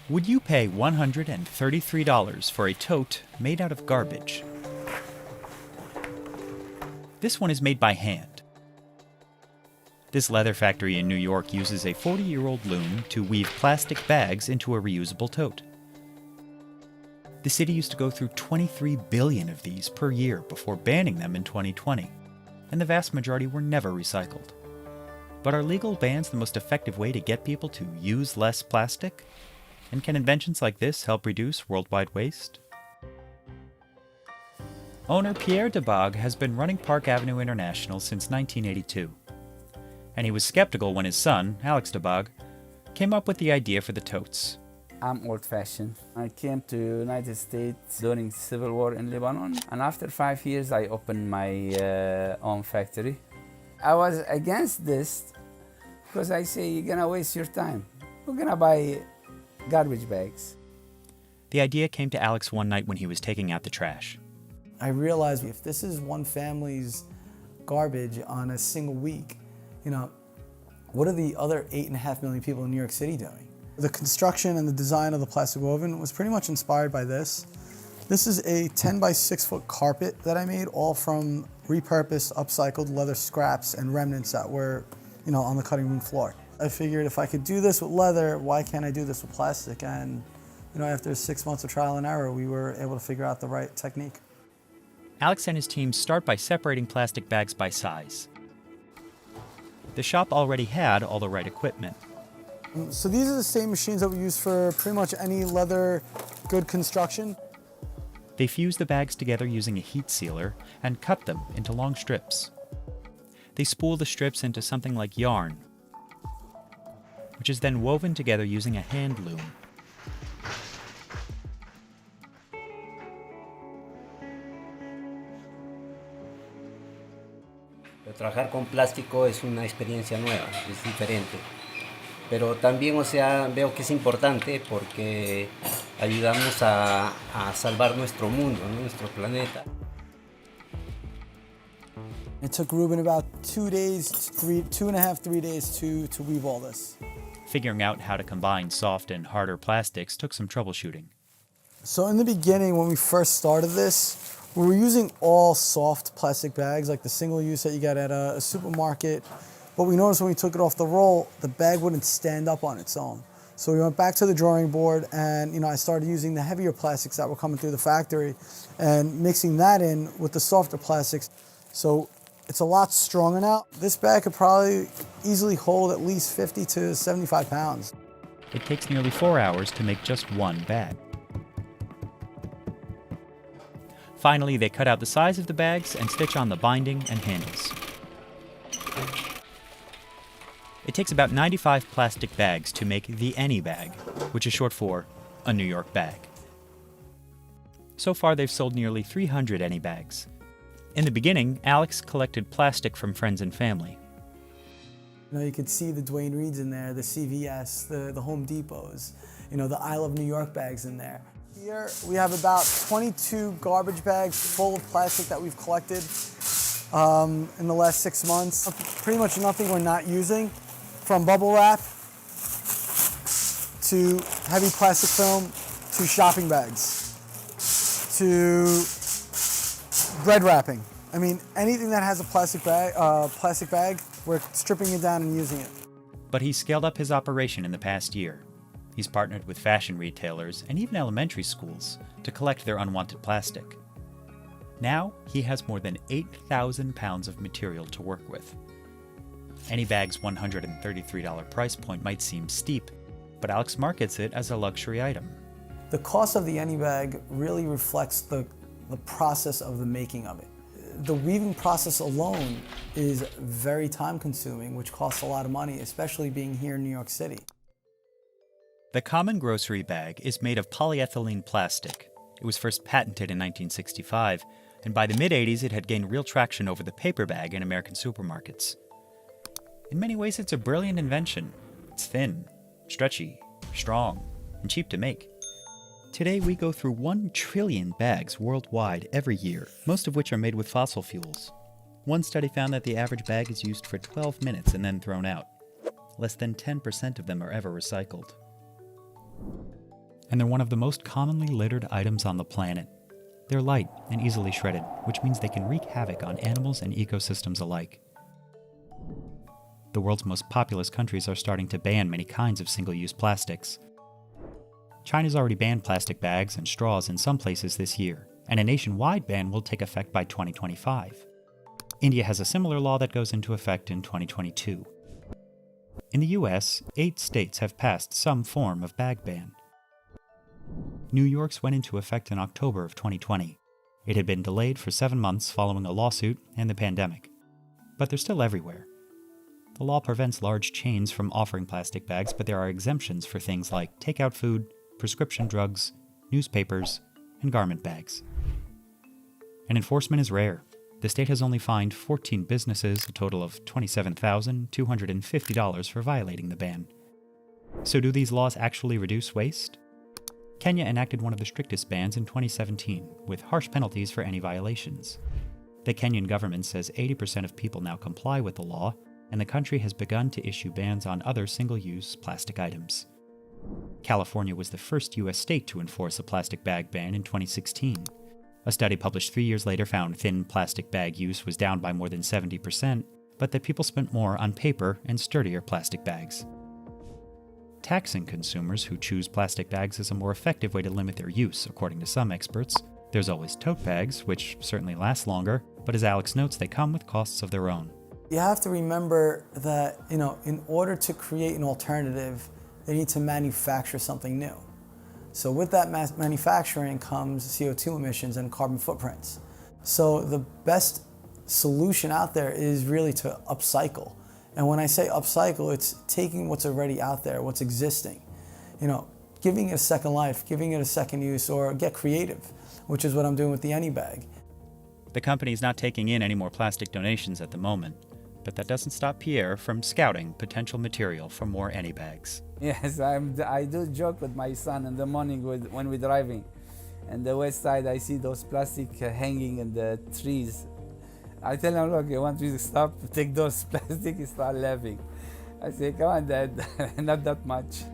Would you pay $133 for a tote made out of garbage? This one is made by hand. This leather factory in New York uses a 40-year-old loom to weave plastic bags into a reusable tote. The city used to go through 23 billion of these per year before banning them in 2020, and the vast majority were never recycled. But are legal bans the most effective way to get people to use less plastic? And can inventions like this help reduce worldwide waste? Owner Pierre DeBog has been running Park Avenue International since 1982. And he was skeptical when his son, Alex DeBog, came up with the idea for the totes. I'm old-fashioned. I came to United States during the Civil War in Lebanon, and after 5 years I opened my own factory. I was against this because I say, you're gonna waste your time. We're gonna buy garbage bags. The idea came to Alex one night when he was taking out the trash. I realized if this is one family's garbage on a single week, what are the other 8.5 million people in New York City doing? The construction and the design of the plastic woven was pretty much inspired by this. This is a 10 by 6 foot carpet that I made, all from repurposed, upcycled leather scraps and remnants that were, on the cutting room floor. I figured if I could do this with leather, why can't I do this with plastic? And, after 6 months of trial and error, we were able to figure out the right technique. Alex and his team start by separating plastic bags by size. The shop already had all the right equipment. So these are the same machines that we use for pretty much any leather good construction. They fuse the bags together using a heat sealer and cut them into long strips. They spool the strips into something like yarn, which is then woven together using a hand loom. Trabajar con plástico es una experiencia nueva, es diferente. Pero también, veo que es importante porque ayudamos a salvar nuestro mundo, ¿no? Nuestro planeta. It took Ruben about 2 days, 2.5, 3 days to weave all this. Figuring out how to combine soft and harder plastics took some troubleshooting. So in the beginning, when we first started this, we were using all soft plastic bags, like the single use that you get at a supermarket. But we noticed when we took it off the roll, the bag wouldn't stand up on its own. So we went back to the drawing board and I started using the heavier plastics that were coming through the factory and mixing that in with the softer plastics. So it's a lot stronger now. This bag could probably easily hold at least 50 to 75 pounds. It takes nearly 4 hours to make just one bag. Finally, they cut out the size of the bags and stitch on the binding and handles. It takes about 95 plastic bags to make the ANYBag, which is short for a New York bag. So far, they've sold nearly 300 ANYBags. In the beginning, Alex collected plastic from friends and family. You could see the Dwayne Reeds in there, the CVS, the Home Depots, the I Love New York bags in there. Here we have about 22 garbage bags full of plastic that we've collected in the last 6 months. Pretty much nothing we're not using, from bubble wrap to heavy plastic film to shopping bags to bread wrapping. I mean, anything that has a plastic bag, we're stripping it down and using it. But he's scaled up his operation in the past year. He's partnered with fashion retailers and even elementary schools to collect their unwanted plastic. Now, he has more than 8,000 pounds of material to work with. ANYBag's $133 price point might seem steep, but Alex markets it as a luxury item. The cost of the ANYBag really reflects the process of the making of it. The weaving process alone is very time-consuming, which costs a lot of money, especially being here in New York City. The common grocery bag is made of polyethylene plastic. It was first patented in 1965, and by the mid-'80s it had gained real traction over the paper bag in American supermarkets. In many ways, it's a brilliant invention. It's thin, stretchy, strong, and cheap to make. Today, we go through 1 trillion bags worldwide every year, most of which are made with fossil fuels. One study found that the average bag is used for 12 minutes and then thrown out. Less than 10% of them are ever recycled. and they're one of the most commonly littered items on the planet. They're light and easily shredded, which means they can wreak havoc on animals and ecosystems alike. The world's most populous countries are starting to ban many kinds of single-use plastics. China's already banned plastic bags and straws in some places this year, and a nationwide ban will take effect by 2025. India has a similar law that goes into effect in 2022. In the US, 8 states have passed some form of bag ban. New York's went into effect in October of 2020. It had been delayed for 7 months following a lawsuit and the pandemic. But they're still everywhere. The law prevents large chains from offering plastic bags, but there are exemptions for things like takeout food, prescription drugs, newspapers, and garment bags. And enforcement is rare. The state has only fined 14 businesses a total of $27,250 for violating the ban. So do these laws actually reduce waste? Kenya enacted one of the strictest bans in 2017, with harsh penalties for any violations. The Kenyan government says 80% of people now comply with the law, and the country has begun to issue bans on other single-use plastic items. California was the first U.S. state to enforce a plastic bag ban in 2016. A study published 3 years later found thin plastic bag use was down by more than 70%, but that people spent more on paper and sturdier plastic bags. Taxing consumers who choose plastic bags is a more effective way to limit their use, according to some experts. There's always tote bags, which certainly last longer, but as Alex notes, they come with costs of their own. You have to remember that, in order to create an alternative, they need to manufacture something new. So with that manufacturing comes CO2 emissions and carbon footprints. So the best solution out there is really to upcycle. And when I say upcycle, it's taking what's already out there, what's existing, giving it a second life, giving it a second use, or get creative, which is what I'm doing with the ANYBag. The company's not taking in any more plastic donations at the moment, but that doesn't stop Pierre from scouting potential material for more ANYBags. Yes, I do joke with my son in the morning when we're driving. And the west side, I see those plastic hanging in the trees. I tell him, look, you want me to stop, take those plastic, he start laughing. I say, come on, Dad, not that much.